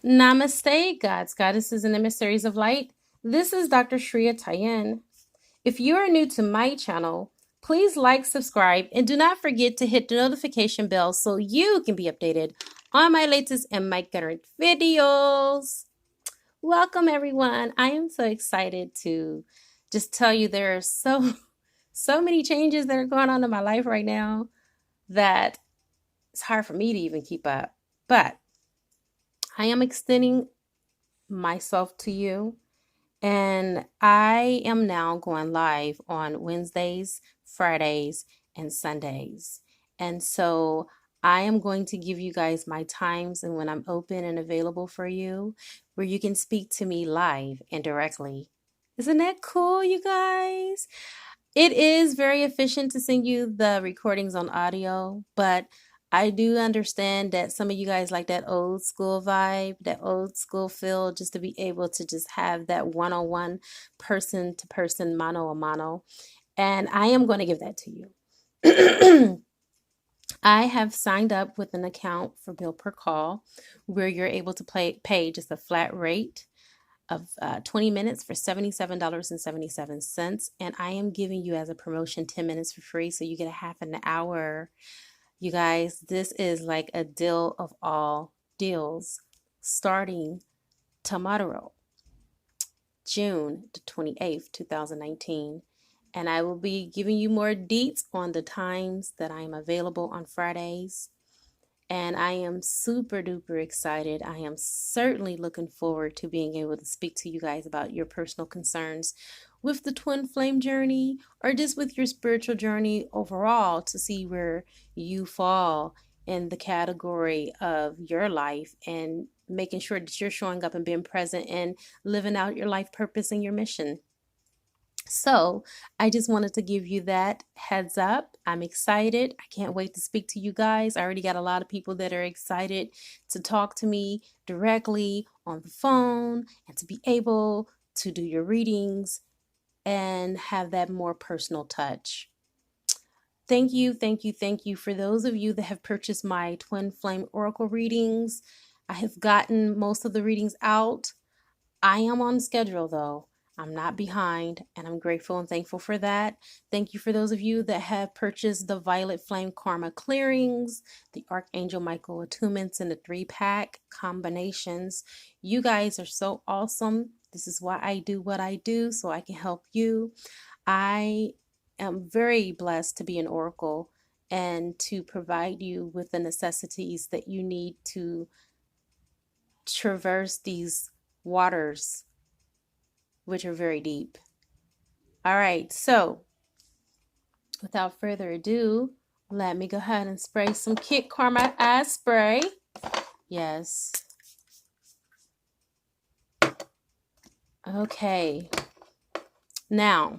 Namaste, gods, goddesses, and emissaries of light. This is Dr. Shreya Tayen. If you are new to my channel, please like, subscribe, and do not forget to hit the notification bell so you can be updated on my latest and my current videos. Welcome, everyone. I am so excited to just tell you there are so many changes that are going on in my life right now that it's hard for me to even keep up. But I am extending myself to you. And I am now going live on Wednesdays, Fridays, and Sundays. And so I am going to give you guys my times and when I'm open and available for you, where you can speak to me live and directly. Isn't that cool, you guys? It is very efficient to send you the recordings on audio, but I do understand that some of you guys like that old school vibe, that old school feel, just to be able to just have that one-on-one, person to person, mano a mano. And I am going to give that to you. I have signed up with an account for bill per call where you're able to pay just a flat rate of 20 minutes for $77.77. And I am giving you as a promotion 10 minutes for free. So you get a half an hour. You guys, this is like a deal of all deals starting tomorrow, June the 28th, 2019. And I will be giving you more deets on the times that I am available on Fridays. And I am super duper excited. I am certainly looking forward to being able to speak to you guys about your personal concerns with the twin flame journey or just with your spiritual journey overall to see where you fall in the category of your life and making sure that you're showing up and being present and living out your life purpose and your mission. So I just wanted to give you that heads up. I'm excited. I can't wait to speak to you guys. I already got a lot of people that are excited to talk to me directly on the phone and to be able to do your readings and have that more personal touch. Thank you, thank you, thank you for those of you that have purchased my Twin Flame Oracle readings. I have gotten most of the readings out. I am on schedule though. I'm not behind, and I'm grateful and thankful for that. Thank you for those of you that have purchased the Violet Flame Karma Clearings, the Archangel Michael attunements in the 3-pack combinations. You guys are so awesome. This is why I do what I do, so I can help you. I am very blessed to be an oracle and to provide you with the necessities that you need to traverse these waters, which are very deep. All right, so without further ado, let me go ahead and spray some Kit Karma eye spray. Yes. Okay. Now,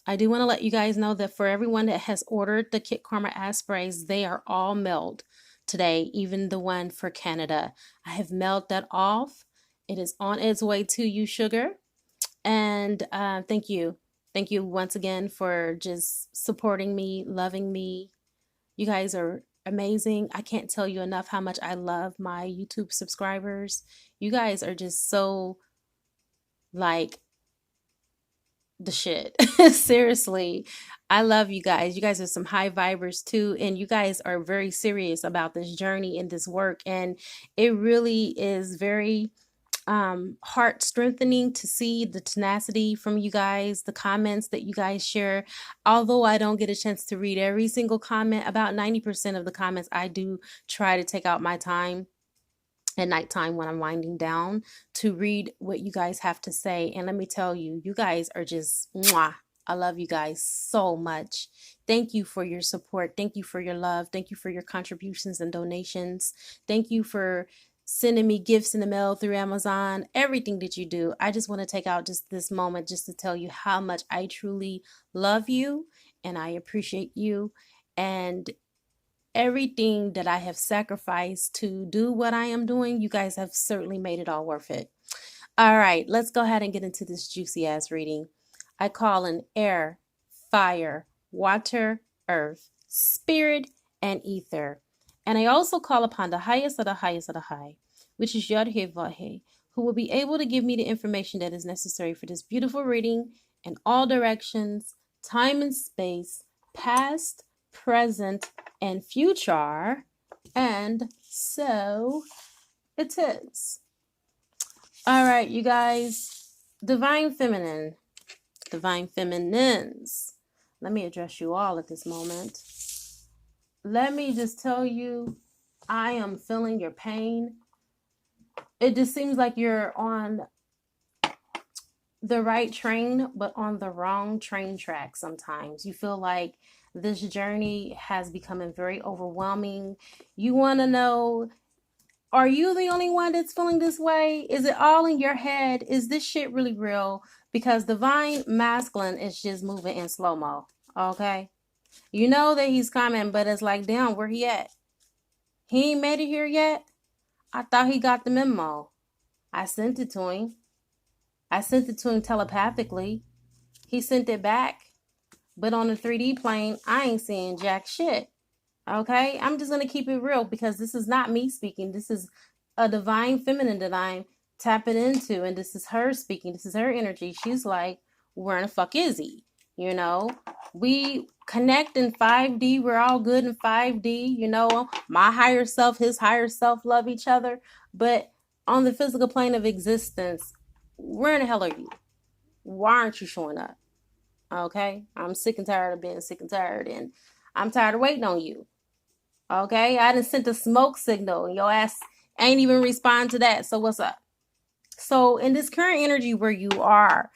I do want to let you guys know that for everyone that has ordered the Kit Karma eye sprays, they are all mailed today, even the one for Canada. I have mailed that off. It is on its way to you, sugar. And thank you. Thank you once again for just supporting me, loving me. You guys are amazing. I can't tell you enough how much I love my YouTube subscribers. You guys are just so like the shit. Seriously. I love you guys. You guys are some high vibers too. And you guys are very serious about this journey and this work. And it really is very heart strengthening to see the tenacity from you guys, the comments that you guys share. Although I don't get a chance to read every single comment, about 90% of the comments I do try to take out my time at nighttime when I'm winding down to read what you guys have to say. And let me tell you, you guys are just mwah. I love you guys so much. Thank you for your support. Thank you for your love. Thank you for your contributions and donations. Thank you for sending me gifts in the mail through Amazon, everything that you do. I just want to take out just this moment just to tell you how much I truly love you and I appreciate you, and everything that I have sacrificed to do what I am doing. You guys have certainly made it all worth it. All right, let's go ahead and get into this juicy ass reading. I call in air, fire, water, earth, spirit, and ether. And I also call upon the highest of the highest of the high which is Yod-Heh-Vav-Heh, who will be able to give me the information that is necessary for this beautiful reading in all directions, time and space, past, present, and future. And so it is. All right, you guys. Divine Feminine. Divine Feminines. Let me address you all at this moment. Let me just tell you, I am feeling your pain. It just seems like you're on the right train, but on the wrong train track sometimes. You feel like this journey has become very overwhelming. You want to know, are you the only one that's feeling this way? Is it all in your head? Is this shit really real? Because Divine Masculine is just moving in slow-mo, okay? You know that he's coming, but it's like, damn, where he at? He ain't made it here yet? I thought he got the memo. I sent it to him. I sent it to him telepathically. He sent it back. But on the 3D plane, I ain't seeing jack shit. Okay? I'm just going to keep it real because this is not me speaking. This is a divine feminine that I'm tapping into. And this is her speaking. This is her energy. She's like, where in the fuck is he? You know? We connect in 5D. We're all good in 5D. You know? My higher self, his higher self love each other. But on the physical plane of existence, where in the hell are you? Why aren't you showing up? Okay? I'm sick and tired of being sick and tired. And I'm tired of waiting on you. Okay? I done sent a smoke signal. And your ass ain't even respond to that. So what's up? So in this current energy where you are,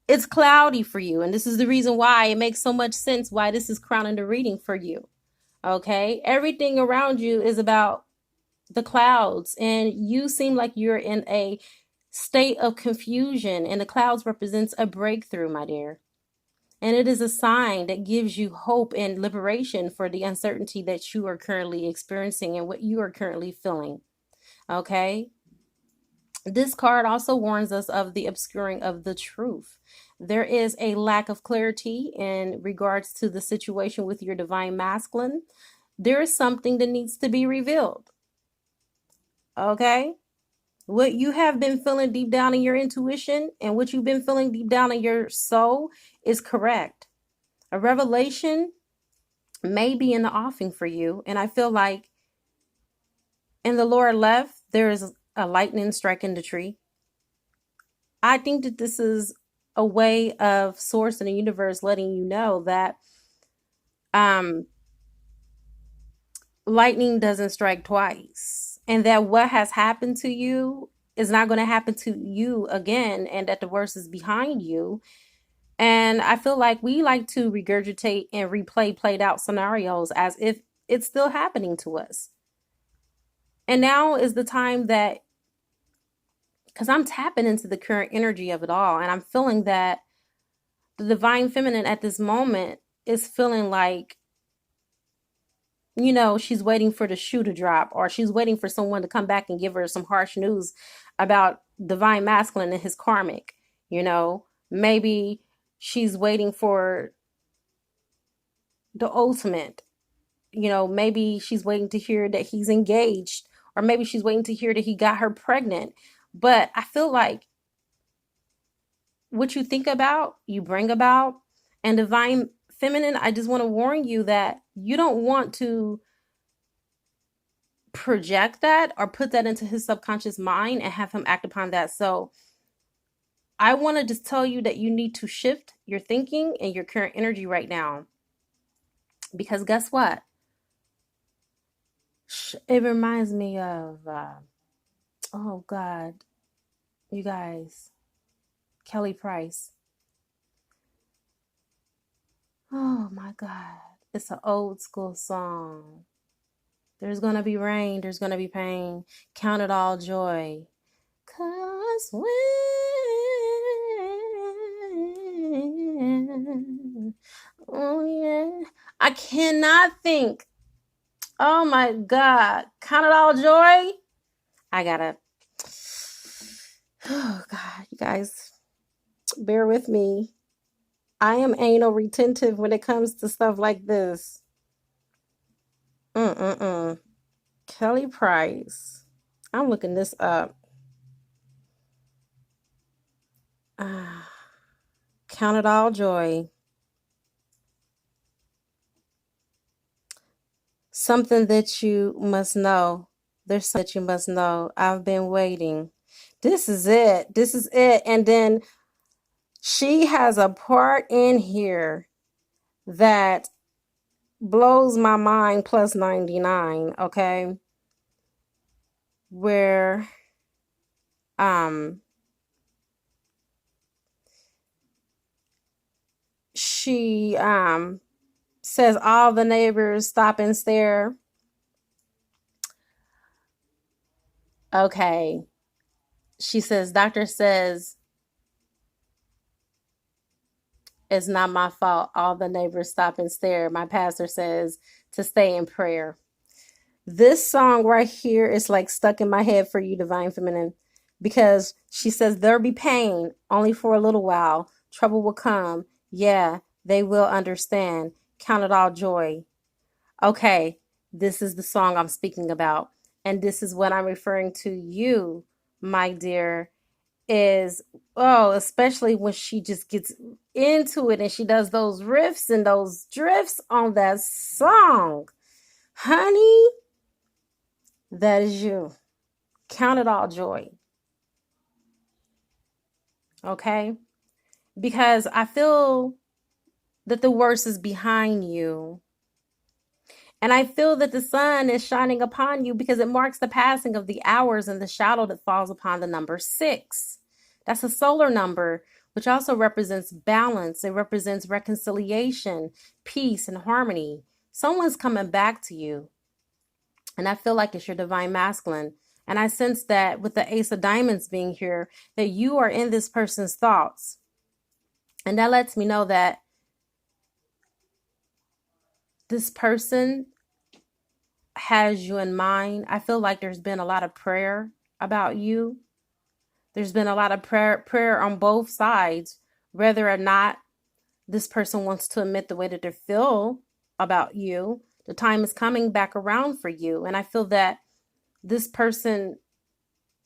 it's cloudy for you. And this is the reason why it makes so much sense why this is crowning the reading for you. Okay? Everything around you is about the clouds. And you seem like you're in a state of confusion. And the clouds represents a breakthrough, my dear. And it is a sign that gives you hope and liberation for the uncertainty that you are currently experiencing and what you are currently feeling. Okay? This card also warns us of the obscuring of the truth. There is a lack of clarity in regards to the situation with your divine masculine. There is something that needs to be revealed. Okay? What you have been feeling deep down in your intuition and what you've been feeling deep down in your soul is correct. A revelation may be in the offing for you. And I feel like in the lower left, there is a lightning striking the tree. I think that this is a way of source and the universe letting you know that lightning doesn't strike twice. And that what has happened to you is not going to happen to you again. And that the worst is behind you. And I feel like we like to regurgitate and replay played out scenarios as if it's still happening to us. And now is the time that, because I'm tapping into the current energy of it all. And I'm feeling that the divine feminine at this moment is feeling like, you know, she's waiting for the shoe to drop, or she's waiting for someone to come back and give her some harsh news about divine masculine and his karmic. You know, maybe she's waiting for the ultimate. You know, maybe she's waiting to hear that he's engaged, or maybe she's waiting to hear that he got her pregnant. But I feel like what you think about, you bring about. And divine feminine, I just want to warn you that you don't want to project that or put that into his subconscious mind and have him act upon that. So I want to just tell you that you need to shift your thinking and your current energy right now. Because guess what? It reminds me of, oh God, you guys, Kelly Price. Oh my God, it's an old school song. There's going to be rain, there's going to be pain, count it all joy. 'Cause when, oh yeah, I cannot think. Oh my God, count it all joy. I gotta, oh God, you guys, bear with me. I am anal retentive when it comes to stuff like this. Kelly Price. I'm looking this up. Ah, count it all joy. Something that you must know. There's something that you must know. I've been waiting. This is it. This is it. And then she has a part in here that blows my mind plus 99, okay? Where um she says all the neighbors stop and stare. Okay. She says, doctor says it's not my fault. All the neighbors stop and stare. My pastor says to stay in prayer. This song right here is like stuck in my head for you, Divine Feminine, because she says there'll be pain only for a little while. Trouble will come. Yeah, they will understand. Count it all joy. Okay, this is the song I'm speaking about. And this is what I'm referring to you, my dear, is, oh, especially when she just gets into it and she does those riffs and those drifts on that song. Honey, that is you. Count it all joy. Okay? Because I feel that the worst is behind you. And I feel that the sun is shining upon you because it marks the passing of the hours and the shadow that falls upon the number 6. That's a solar number, which also represents balance. It represents reconciliation, peace, and harmony. Someone's coming back to you. And I feel like it's your divine masculine. And I sense that with the Ace of Diamonds being here, that you are in this person's thoughts. And that lets me know that this person has you in mind. I feel like there's been a lot of prayer about you. There's been a lot of prayer on both sides, whether or not this person wants to admit the way that they feel about you. The time is coming back around for you. And I feel that this person,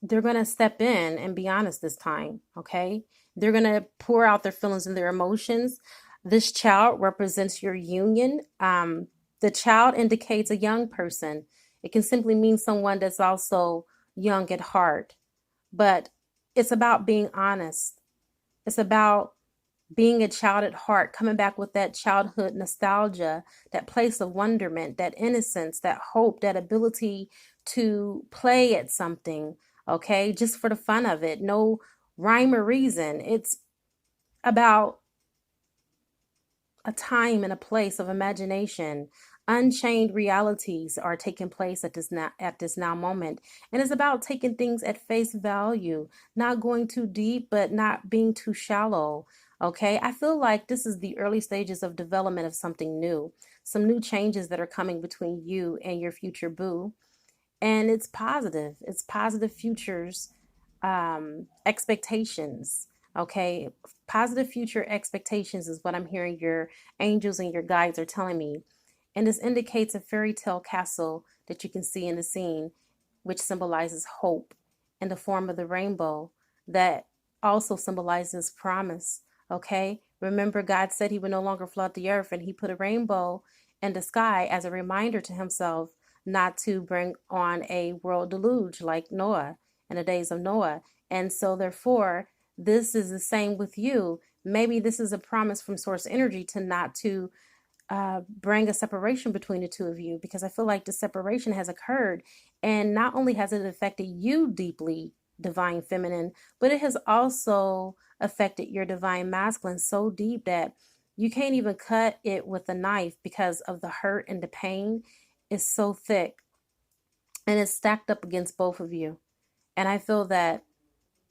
they're going to step in and be honest this time, okay? They're going to pour out their feelings and their emotions. This child represents your union. The child indicates a young person. It can simply mean someone that's also young at heart. But it's about being honest. It's about being a child at heart, coming back with that childhood nostalgia, that place of wonderment, that innocence, that hope, that ability to play at something, okay, just for the fun of it. No rhyme or reason. It's about a time and a place of imagination. Unchained realities are taking place at this now moment. And it's about taking things at face value, not going too deep, but not being too shallow. Okay, I feel like this is the early stages of development of something new, some new changes that are coming between you and your future boo. And it's positive. It's positive futures, expectations. Okay, positive future expectations is what I'm hearing your angels and your guides are telling me. And this indicates a fairy tale castle that you can see in the scene, which symbolizes hope in the form of the rainbow, that also symbolizes promise. Okay, remember, God said he would no longer flood the earth, and he put a rainbow in the sky as a reminder to himself not to bring on a world deluge like Noah in the days of Noah. And so, therefore, this is the same with you. Maybe this is a promise from source energy to not to bring a separation between the two of you, because I feel like the separation has occurred, and not only has it affected you deeply, divine feminine, but it has also affected your divine masculine so deep that you can't even cut it with a knife because of the hurt and the pain is so thick, and it's stacked up against both of you. And I feel that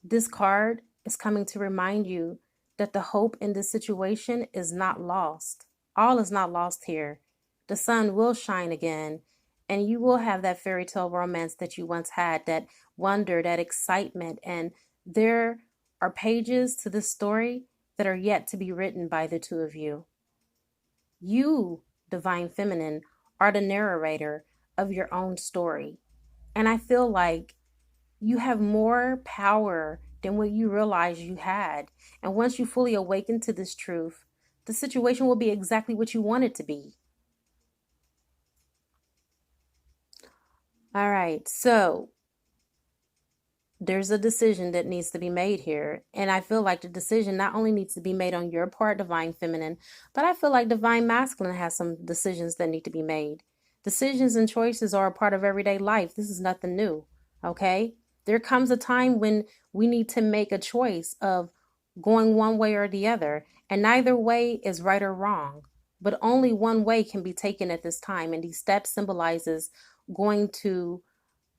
this card is coming to remind you that the hope in this situation is not lost. All is not lost here. The sun will shine again, and you will have that fairy tale romance that you once had, that wonder, that excitement. And there are pages to this story that are yet to be written by the two of you. You, divine feminine, are the narrator of your own story. And I feel like you have more power than what you realize you had. And once you fully awaken to this truth, the situation will be exactly what you want it to be. All right, so there's a decision that needs to be made here. And I feel like the decision not only needs to be made on your part, divine feminine, but I feel like divine masculine has some decisions that need to be made. Decisions and choices are a part of everyday life. This is nothing new. Okay? There comes a time when we need to make a choice of going one way or the other. And neither way is right or wrong. But only one way can be taken at this time. And these steps symbolizes going to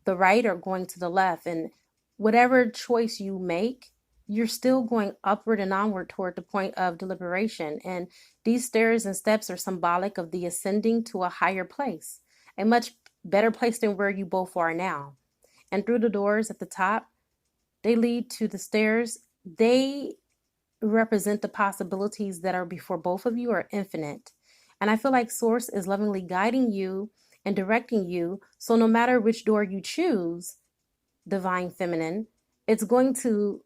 the right or going to the left. And whatever choice you make, you're still going upward and onward toward the point of deliberation. And these stairs and steps are symbolic of the ascending to a higher place, a much better place than where you both are now. And through the doors at the top, they lead to the stairs. They represent the possibilities that are before both of you are infinite. And I feel like Source is lovingly guiding you and directing you. So no matter which door you choose, divine feminine, it's going to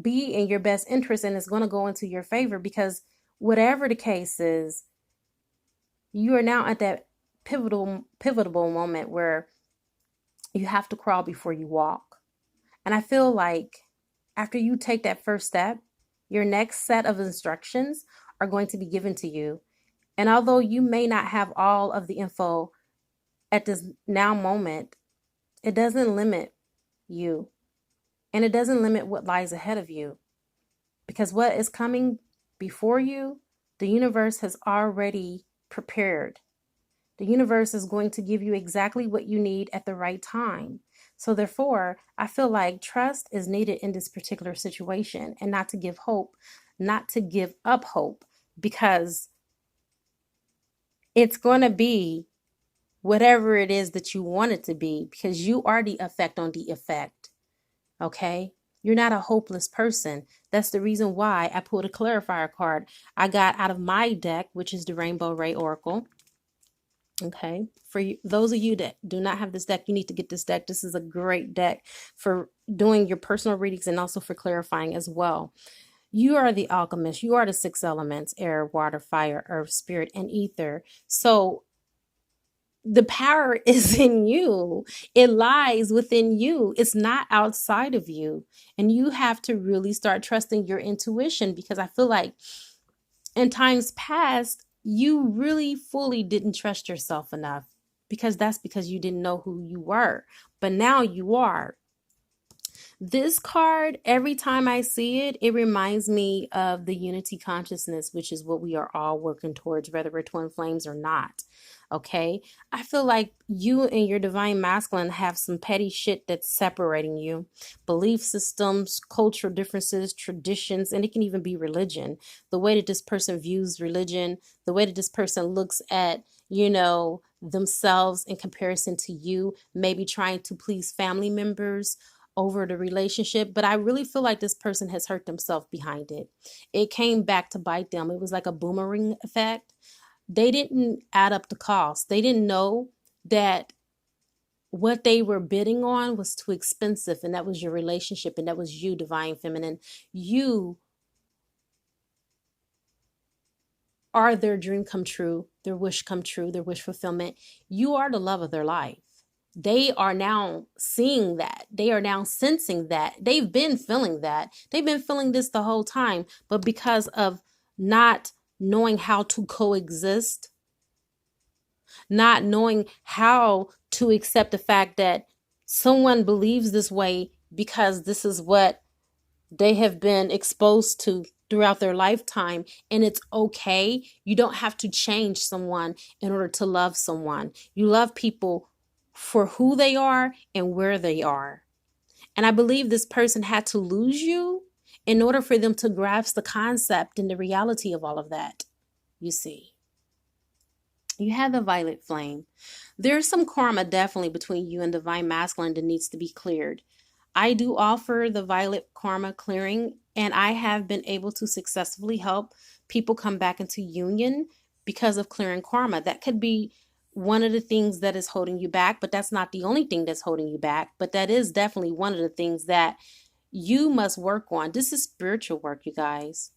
be in your best interest and it's going to go into your favor, because whatever the case is, you are now at that pivotal moment where you have to crawl before you walk. And I feel like after you take that first step, your next set of instructions are going to be given to you. And although you may not have all of the info at this now moment, it doesn't limit you. And it doesn't limit what lies ahead of you. Because what is coming before you, the universe has already prepared. The universe is going to give you exactly what you need at the right time. So therefore, I feel like trust is needed in this particular situation, and not to give up hope, because it's going to be whatever it is that you want it to be, because you are the effect on the effect. Okay? You're not a hopeless person. That's the reason why I pulled a clarifier card I got out of my deck, which is the Rainbow Ray Oracle. Okay, for those of you that do not have this deck, you need to get this deck. This is a great deck for doing your personal readings and also for clarifying as well. You are the alchemist. You are the 6 elements: air, water, fire, earth, spirit, and ether. So the power is in you. It lies within you. It's not outside of you. And you have to really start trusting your intuition, because I feel like in times past, you really fully didn't trust yourself enough, because you didn't know who you were. But now you are. This card, every time I see it, it reminds me of the unity consciousness, which is what we are all working towards, whether we're twin flames or not. Okay, I feel like you and your divine masculine have some petty shit that's separating you. Belief systems, cultural differences, traditions, and it can even be religion. The way that this person views religion, the way that this person looks at, themselves in comparison to you, maybe trying to please family members over the relationship. But I really feel like this person has hurt themselves behind it. It came back to bite them. It was like a boomerang effect. They didn't add up the cost. They didn't know that what they were bidding on was too expensive, and that was your relationship, and that was you, divine feminine. You are their dream come true, their wish come true, their wish fulfillment. You are the love of their life. They are now seeing that. They are now sensing that. They've been feeling that. They've been feeling this the whole time, but because of not knowing how to coexist, not knowing how to accept the fact that someone believes this way because this is what they have been exposed to throughout their lifetime, and it's okay. You don't have to change someone in order to love someone. You love people for who they are and where they are. And I believe this person had to lose you in order for them to grasp the concept and the reality of all of that. You see, you have the violet flame. There's some karma definitely between you and divine masculine that needs to be cleared. I do offer the violet karma clearing, and I have been able to successfully help people come back into union because of clearing karma. That could be one of the things that is holding you back, but that's not the only thing that's holding you back. But that is definitely one of the things that you must work on. This is spiritual work, you guys.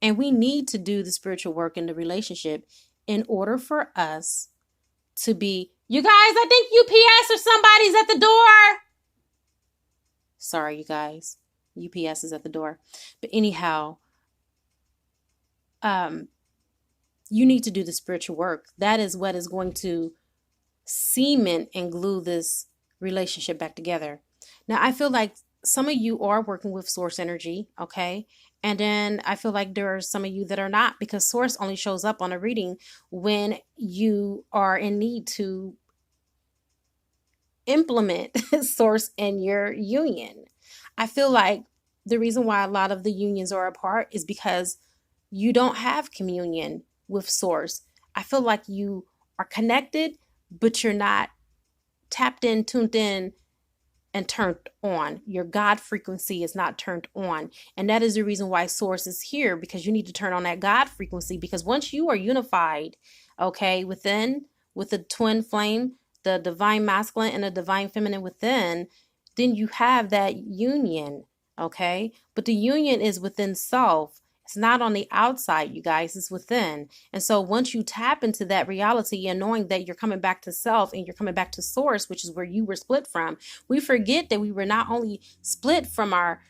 And we need to do the spiritual work in the relationship in order for us to be, you guys, I think UPS or somebody's at the door. Sorry, you guys. UPS is at the door. But anyhow, you need to do the spiritual work. That is what is going to cement and glue this relationship back together. Now, I feel like some of you are working with source energy, okay? And then I feel like there are some of you that are not, because source only shows up on a reading when you are in need to implement source in your union. I feel like the reason why a lot of the unions are apart is because you don't have communion with source. I feel like you are connected, but you're not tapped in, tuned in, and turned on. Your God frequency is not turned on. And that is the reason why source is here, because you need to turn on that God frequency. Because once you are unified, okay, within, with the twin flame, the divine masculine and the divine feminine within, then you have that union, okay? But the union is within self. It's not on the outside, you guys, it's within. And so once you tap into that reality and knowing that you're coming back to self and you're coming back to source, which is where you were split from, we forget that we were not only split from our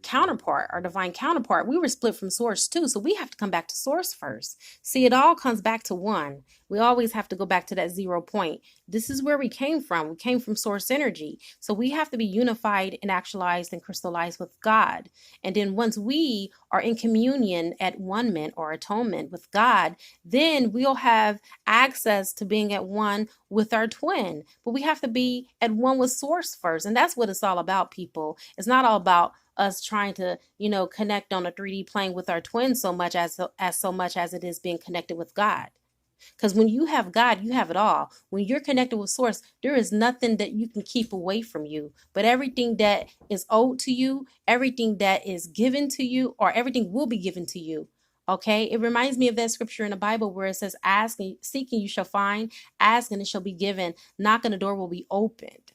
counterpart, our divine counterpart, we were split from source too. So we have to come back to source first. See, it all comes back to one. We always have to go back to that 0 point. This is where we came from. We came from source energy. So we have to be unified and actualized and crystallized with God. And then once we are in communion at one-ment or atonement with God, then we'll have access to being at one with our twin. But we have to be at one with source first. And that's what it's all about, people. It's not all about us trying to, connect on a 3D plane with our twin so much as it is being connected with God. Because when you have God, you have it all. When you're connected with source, there is nothing that you can keep away from you. But everything that is owed to you, everything that is given to you, or everything will be given to you. Okay, it reminds me of that scripture in the Bible where it says, ask and seek and you shall find, ask and it shall be given, knock and the door will be opened.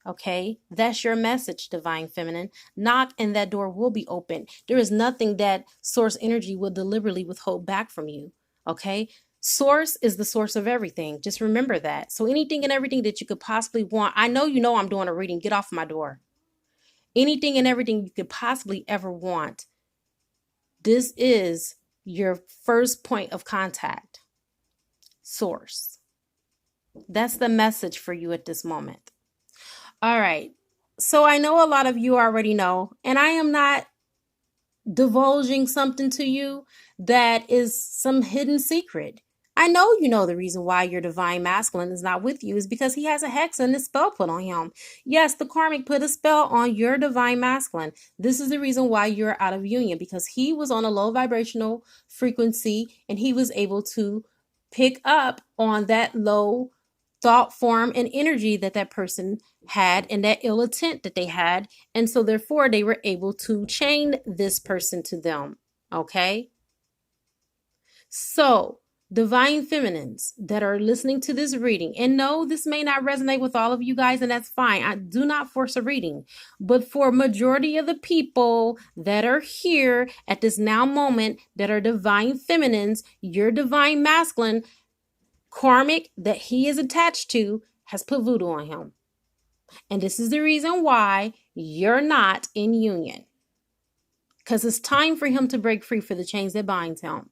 Okay, that's your message, divine feminine. Knock and that door will be open. There is nothing that source energy will deliberately withhold back from you. Okay, source is the source of everything. Just remember that. So anything and everything that you could possibly want, I know I'm doing a reading. Get off my door. Anything and everything you could possibly ever want. This is your first point of contact. Source. That's the message for you at this moment. All right. So I know a lot of you already know, and I am not divulging something to you that is some hidden secret. I know you know the reason why your divine masculine is not with you is because he has a hex and a spell put on him. Yes, the karmic put a spell on your divine masculine. This is the reason why you're out of union, because he was on a low vibrational frequency and he was able to pick up on that low thought form and energy that person had and that ill intent that they had. And so therefore they were able to chain this person to them. Okay. So divine feminines that are listening to this reading, and no, this may not resonate with all of you guys, and that's fine. I do not force a reading, but for majority of the people that are here at this now moment that are divine feminines, your divine masculine karmic that he is attached to has put voodoo on him. And this is the reason why you're not in union. Because it's time for him to break free for the chains that binds him.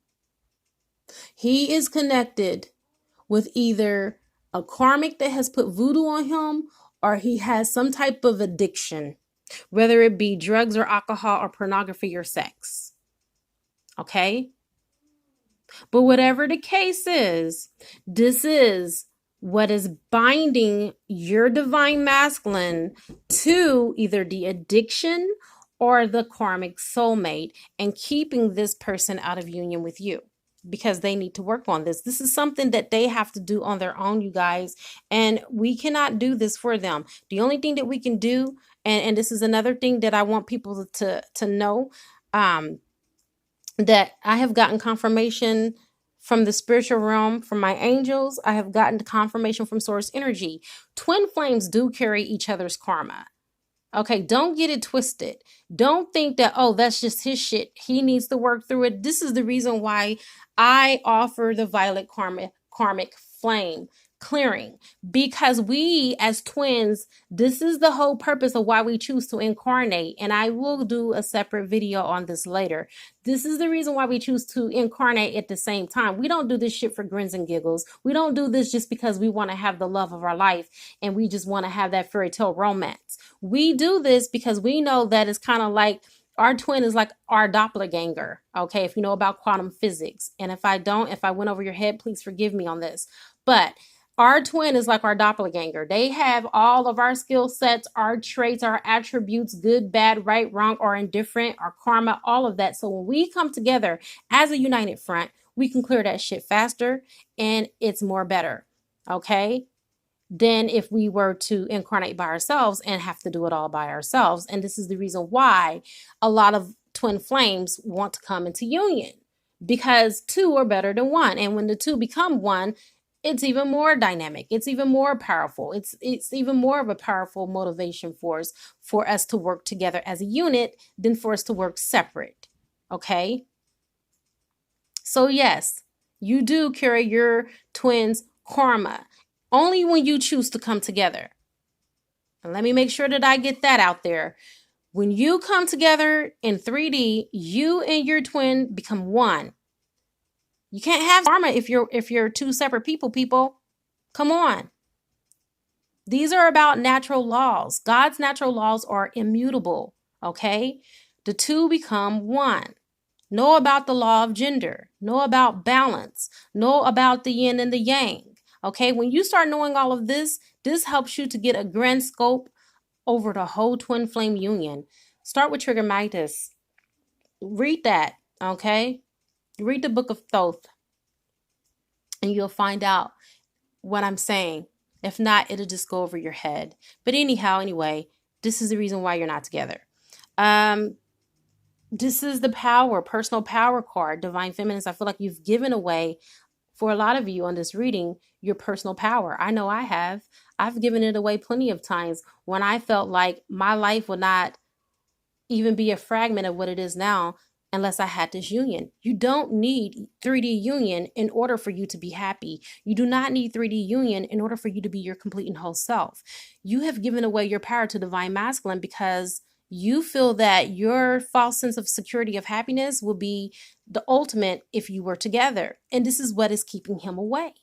He is connected with either a karmic that has put voodoo on him, or he has some type of addiction, whether it be drugs or alcohol or pornography or sex. Okay? But whatever the case is, this is what is binding your divine masculine to either the addiction or the karmic soulmate and keeping this person out of union with you, because they need to work on this. This is something that they have to do on their own, you guys, and we cannot do this for them. The only thing that we can do, and this is another thing that I want people to know, that I have gotten confirmation from the spiritual realm, from my angels. I have gotten confirmation from source energy. Twin flames do carry each other's karma. Okay, don't get it twisted. Don't think that, oh, that's just his shit. He needs to work through it. This is the reason why I offer the violet karmic flame clearing, because we as twins, this is the whole purpose of why we choose to incarnate. And I will do a separate video on this later. This is the reason why we choose to incarnate at the same time. We don't do this shit for grins and giggles. We don't do this just because we want to have the love of our life and we just want to have that fairy tale romance. We do this because we know that it's kind of like our twin is like our doppelganger. Okay, if you know about quantum physics. And if I went over your head, please forgive me on this. But our twin is like our doppelganger. They have all of our skill sets, our traits, our attributes, good, bad, right, wrong, or indifferent, our karma, all of that. So when we come together as a united front, we can clear that shit faster and it's more better, okay, than if we were to incarnate by ourselves and have to do it all by ourselves. And this is the reason why a lot of twin flames want to come into union, because two are better than one. And when the two become one, it's even more dynamic. It's even more powerful. It's even more of a powerful motivation force for us to work together as a unit than for us to work separate. Okay? So yes, you do carry your twins' karma only when you choose to come together. And let me make sure that I get that out there. When you come together in 3D, you and your twin become one. You can't have karma if you're two separate people. Come on. These are about natural laws. God's natural laws are immutable, okay? The two become one. Know about the law of gender. Know about balance. Know about the yin and the yang, okay? When you start knowing all of this, this helps you to get a grand scope over the whole twin flame union. Start with Trigger Midas. Read that, okay? Read the book of Thoth. And you'll find out what I'm saying. If not, it'll just go over your head. But anyway, this is the reason why you're not together. This is the power, personal power card, Divine Feminines. I feel like you've given away, for a lot of you on this reading, your personal power. I know I have. I've given it away plenty of times when I felt like my life would not even be a fragment of what it is now unless I had this union. You don't need 3D union in order for you to be happy. You do not need 3D union in order for you to be your complete and whole self. You have given away your power to Divine Masculine because you feel that your false sense of security of happiness will be the ultimate if you were together. And this is what is keeping him away.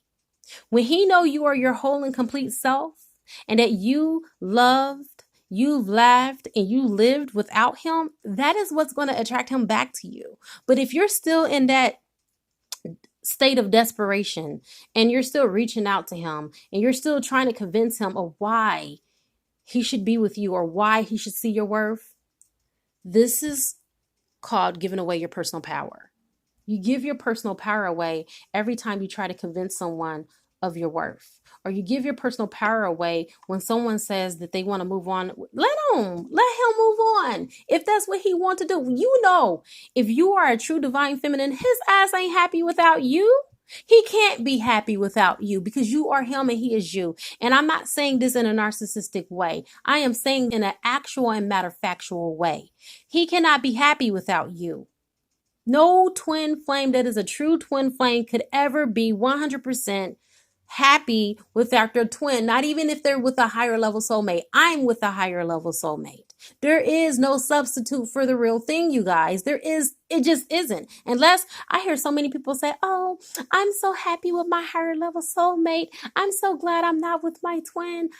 When he know you are your whole and complete self and that you loved, you've laughed, and you lived without him, that is what's going to attract him back to you. But if you're still in that state of desperation and you're still reaching out to him and you're still trying to convince him of why he should be with you or why he should see your worth, this is called giving away your personal power. You give your personal power away every time you try to convince someone of your worth. Or you give your personal power away when someone says that they want to move on. Let him move on. If that's what he wants to do. You know, if you are a true Divine Feminine, his ass ain't happy without you. He can't be happy without you because you are him and he is you. And I'm not saying this in a narcissistic way. I am saying in an actual and matter-factual way. He cannot be happy without you. No twin flame that is a true twin flame could ever be 100% happy without their twin, not even if they're with a higher level soulmate. I'm with a higher level soulmate. There is no substitute for the real thing, you guys. It just isn't. Unless I hear so many people say, oh, I'm so happy with my higher level soulmate. I'm so glad I'm not with my twin.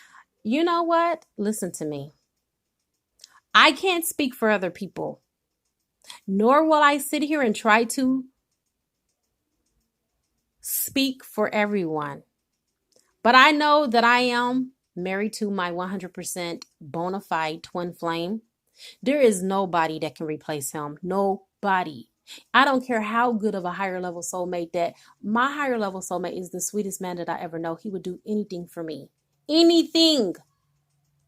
You know what? Listen to me. I can't speak for other people. Nor will I sit here and try to speak for everyone. But I know that I am married to my 100% bona fide twin flame. There is nobody that can replace him. Nobody. I don't care how good of a higher level soulmate that my higher level soulmate is the sweetest man that I ever know. He would do anything for me. Anything.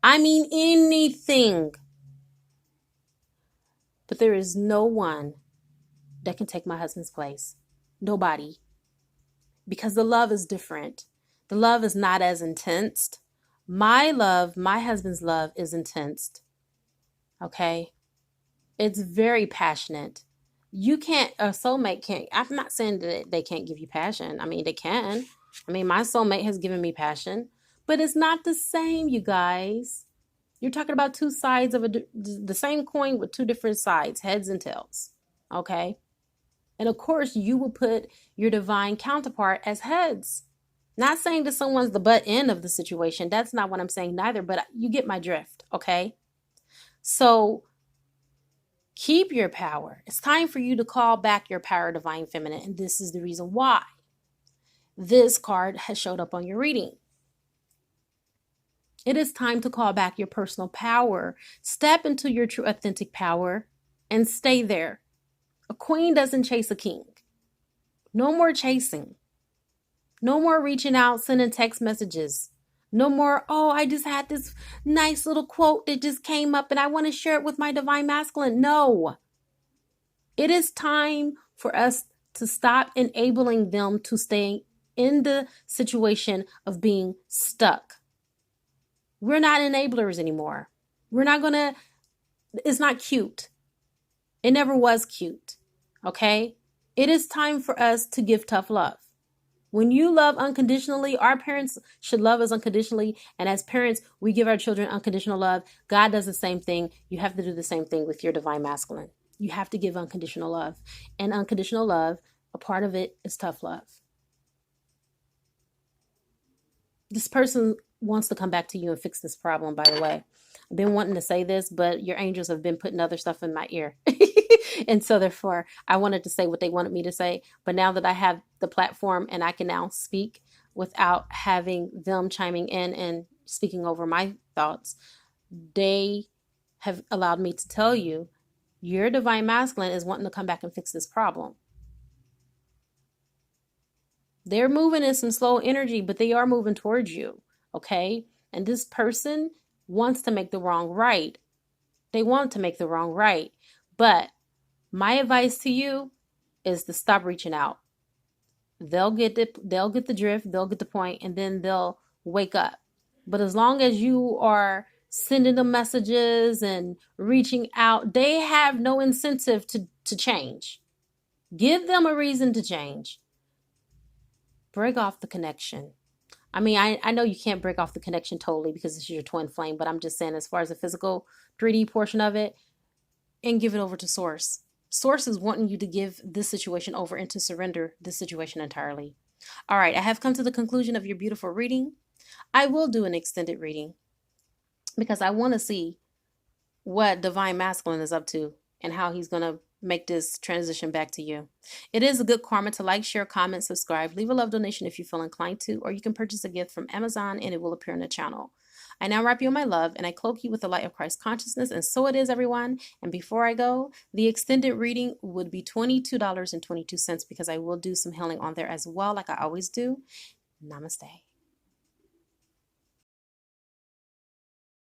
I mean anything. But there is no one that can take my husband's place. Nobody. because the love is different. The love is not as intense. My love, my husband's love is intense. Okay? It's very passionate. You can't, a soulmate can't, I'm not saying that they can't give you passion. I mean, they can. I mean, my soulmate has given me passion, but it's not the same, you guys. You're talking about two sides of the same coin with two different sides, heads and tails. Okay? And of course, you will put your divine counterpart as heads. Not saying that someone's the butt end of the situation. That's not what I'm saying neither, but you get my drift, okay? So keep your power. It's time for you to call back your power, divine feminine. And this is the reason why this card has showed up on your reading. It is time to call back your personal power. Step into your true authentic power and stay there. A queen doesn't chase a king. No more chasing. No more reaching out, sending text messages. No more, oh, I just had this nice little quote that just came up and I want to share it with my divine masculine. No. It is time for us to stop enabling them to stay in the situation of being stuck. We're not enablers anymore. We're not going to, it's not cute. It never was cute. Okay? It is time for us to give tough love. When you love unconditionally, our parents should love us unconditionally. And as parents, we give our children unconditional love. God does the same thing. You have to do the same thing with your divine masculine. You have to give unconditional love. And unconditional love, a part of it is tough love. This person wants to come back to you and fix this problem, by the way. I've been wanting to say this, but your angels have been putting other stuff in my ear. And so therefore, I wanted to say what they wanted me to say. But now that I have the platform and I can now speak without having them chiming in and speaking over my thoughts, they have allowed me to tell you, your divine masculine is wanting to come back and fix this problem. They're moving in some slow energy, but they are moving towards you, okay? And this person wants to make the wrong right. They want to make the wrong right. But my advice to you is to stop reaching out. They'll get the drift, they'll get the point, and then they'll wake up. But as long as you are sending them messages and reaching out, they have no incentive to change. Give them a reason to change. Break off the connection. I mean, I know you can't break off the connection totally because it's your twin flame, but I'm just saying as far as the physical 3D portion of it, and give it over to Source. Source is wanting you to give this situation over and to surrender this situation entirely. All right, I have come to the conclusion of your beautiful reading. I will do an extended reading because I want to see what Divine Masculine is up to and how he's going to make this transition back to you. It is a good karma to like, share, comment, subscribe, leave a love donation if you feel inclined to, or you can purchase a gift from Amazon and it will appear in the channel. I now wrap you in my love and I cloak you with the light of Christ consciousness, and so it is, everyone. And before I go, the extended reading would be $22.22 because I will do some healing on there as well, like I always do. Namaste.